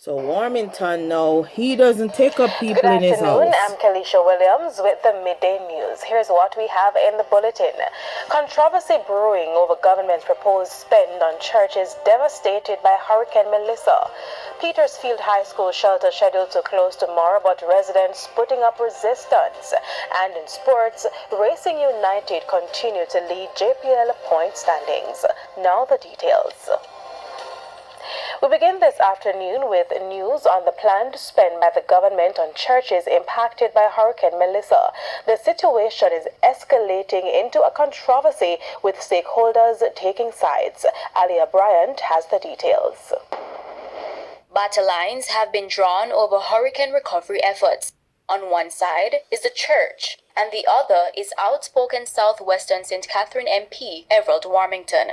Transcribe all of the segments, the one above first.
So Warmington now, he doesn't take up Good people in his afternoon. house. I'm Kalisha Williams with the Midday News. Here's what we have in the bulletin. Controversy brewing over government's proposed spend on churches devastated by Hurricane Melissa. Petersfield High School shelter scheduled to close tomorrow, but residents putting up resistance. And in sports, Racing United continue to lead JPL point standings. Now the details. We begin this afternoon with news on the planned spend by the government on churches impacted by Hurricane Melissa. The situation is escalating into a controversy with stakeholders taking sides. Alia Bryant has the details. Battle lines have been drawn over hurricane recovery efforts. On one side is the church, and the other is outspoken Southwestern St. Catherine MP Everald Warmington.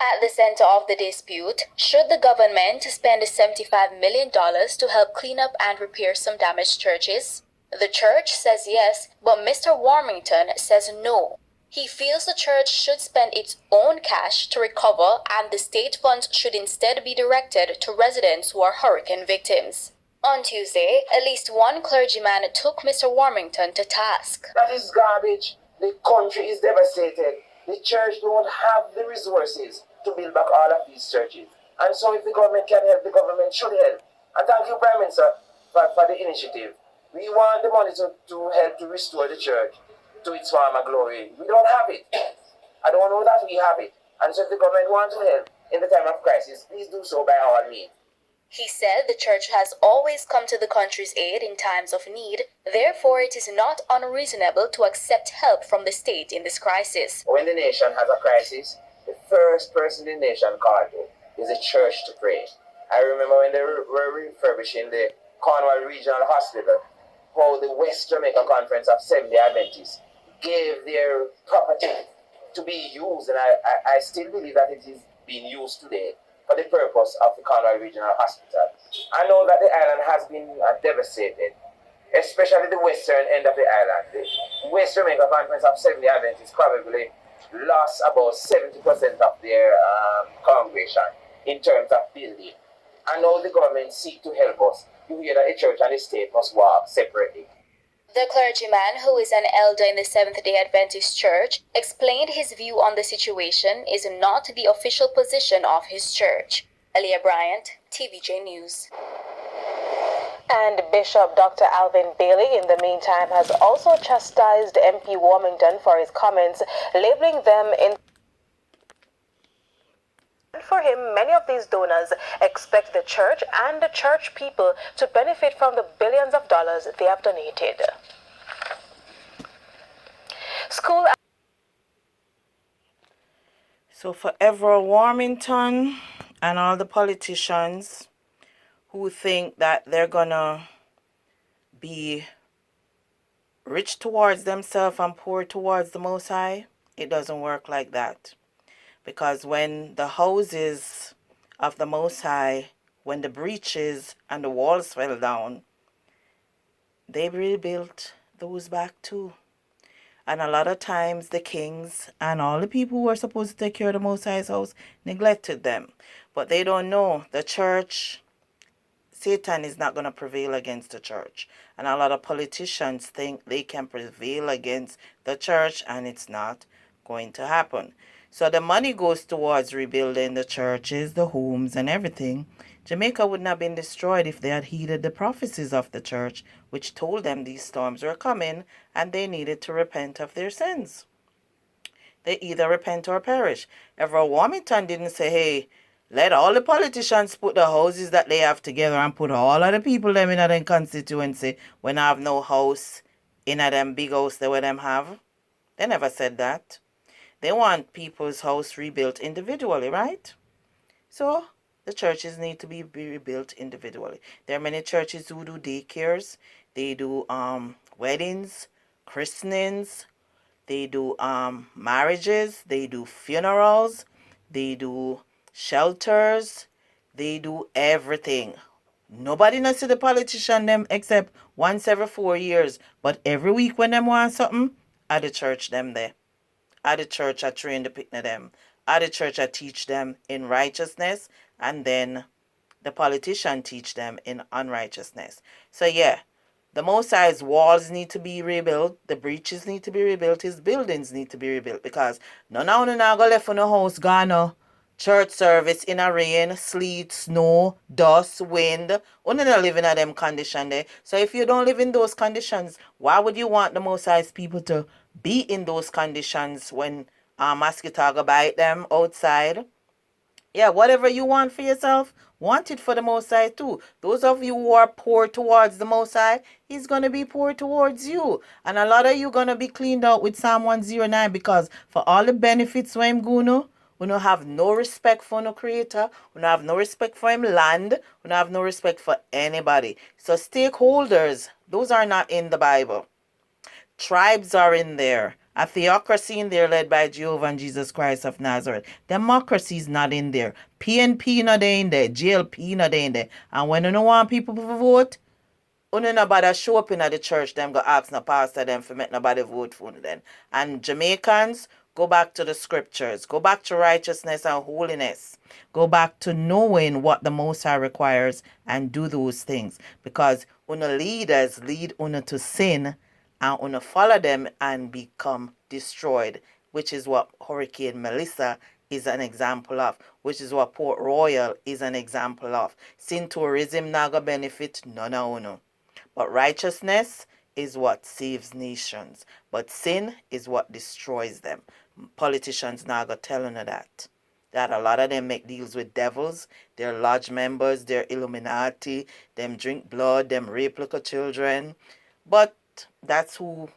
At the center of the dispute, should the government spend $75 million to help clean up and repair some damaged churches? The church says yes, but Mr. Warmington says no. He feels the church should spend its own cash to recover, and the state funds should instead be directed to residents who are hurricane victims. On Tuesday, at least one clergyman took Mr. Warmington to task. That is garbage. The country is devastated. The church don't have the resources to build back all of these churches. And so if the government can help, the government should help. And thank you, Prime Minister, for the initiative. We want the money to help to restore the church to its former glory. We don't have it. I don't know that we have it. And so if the government wants to help in the time of crisis, please do so by all means. He said the church has always come to the country's aid in times of need, therefore it is not unreasonable to accept help from the state in this crisis. When the nation has a crisis, the first person the nation called to is the church to pray. I remember when they were refurbishing the Cornwall Regional Hospital, how the West Jamaica Conference of Seventh-day Adventists gave their property to be used, and I still believe that it is being used today for the purpose of the Cornwall Regional Hospital. I know that the island has been devastated, especially the western end of the island. The West Jamaica Conference of Seventh-day Adventists probably lost about 70% of their congregation in terms of building. I know the government seek to help us. You hear that the church and the state must work separately. The clergyman, who is an elder in the Seventh-day Adventist Church, explained his view on the situation is not the official position of his church. Aaliyah Bryant, TVJ News. And Bishop Dr. Alvin Bailey, in the meantime, has also chastised MP Warmington for his comments, labeling them in. For him, many of these donors expect the church and the church people to benefit from the billions of dollars they have donated. School. So for Everald Warmington and all the politicians who think that they're gonna be rich towards themselves and poor towards the Most High, it doesn't work like that. Because when the houses of the Most High, when the breaches and the walls fell down, they rebuilt those back too. And a lot of times the kings and all the people who are supposed to take care of the Most High's house neglected them. But they don't know the church, Satan is not going to prevail against the church. And a lot of politicians think they can prevail against the church, and it's not going to happen. So the money goes towards rebuilding the churches, the homes, and everything. Jamaica would not have been destroyed if they had heeded the prophecies of the church, which told them these storms were coming and they needed to repent of their sins. They either repent or perish. Everald Warmington didn't say, hey, let all the politicians put the houses that they have together and put all of the people them in a them constituency when I have no house in a them big house they where them have. They never said that. They want people's house rebuilt individually, right? So the churches need to be rebuilt individually. There are many churches who do daycares. They do weddings, christenings. They do marriages. They do funerals. They do shelters. They do everything. Nobody knows see the politician them except once every 4 years. But every week when them want something, at the church them there. At the church I train the picnic them. At the church I teach them in righteousness, and then the politician teach them in unrighteousness. So yeah, the Most High's walls need to be rebuilt, the breaches need to be rebuilt, his buildings need to be rebuilt, because none of you now go left on the house gone church service in a rain, sleet, snow, dust, wind. Only not living in them conditions there. So if you don't live in those conditions, why would you want the Most High's people to be in those conditions when mosquito go bite them outside? Yeah, whatever you want for yourself, want it for the Most High too. Those of you who are poor towards the Most High, He's going to be poor towards you. And a lot of you going to be cleaned out with Psalm 109, because for all the benefits we him gonna, we don't have no respect for no creator, we don't have no respect for him land, we don't have no respect for anybody. So stakeholders, those are not in the Bible. Tribes are in there. A theocracy in there led by Jehovah and Jesus Christ of Nazareth. Democracy is not in there. PNP not in there. GLP not in there. And when you don't want people to vote, you nobody show up in the church, them go ask the pastor them for make nobody vote for them. And Jamaicans, go back to the scriptures. Go back to righteousness and holiness. Go back to knowing what the Most High requires and do those things. Because leaders lead to sin, and follow them and become destroyed, which is what Hurricane Melissa is an example of, which is what Port Royal is an example of. Sin tourism naga benefit none of uno. But righteousness is what saves nations. But sin is what destroys them. Politicians naga telling you that. That a lot of them make deals with devils. They're lodge members, they're Illuminati, them drink blood, them rape little children. But that's who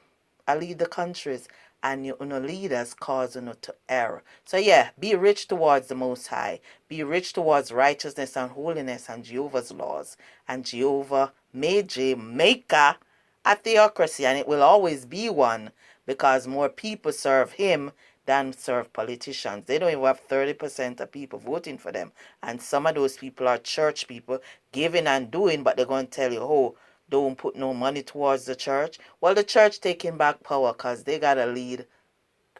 I lead the countries, and you leaders cause you to err. So yeah, be rich towards the Most High. Be rich towards righteousness and holiness and Jehovah's laws. And Jehovah made Jamaica a theocracy, and it will always be one, because more people serve him than serve politicians. They don't even have 30% of people voting for them. And some of those people are church people giving and doing, but they're going to tell you, oh, don't put no money towards the church. Well, the church taking back power because they got to lead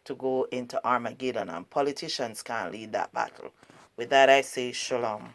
to go into Armageddon, and politicians can't lead that battle. With that, I say shalom.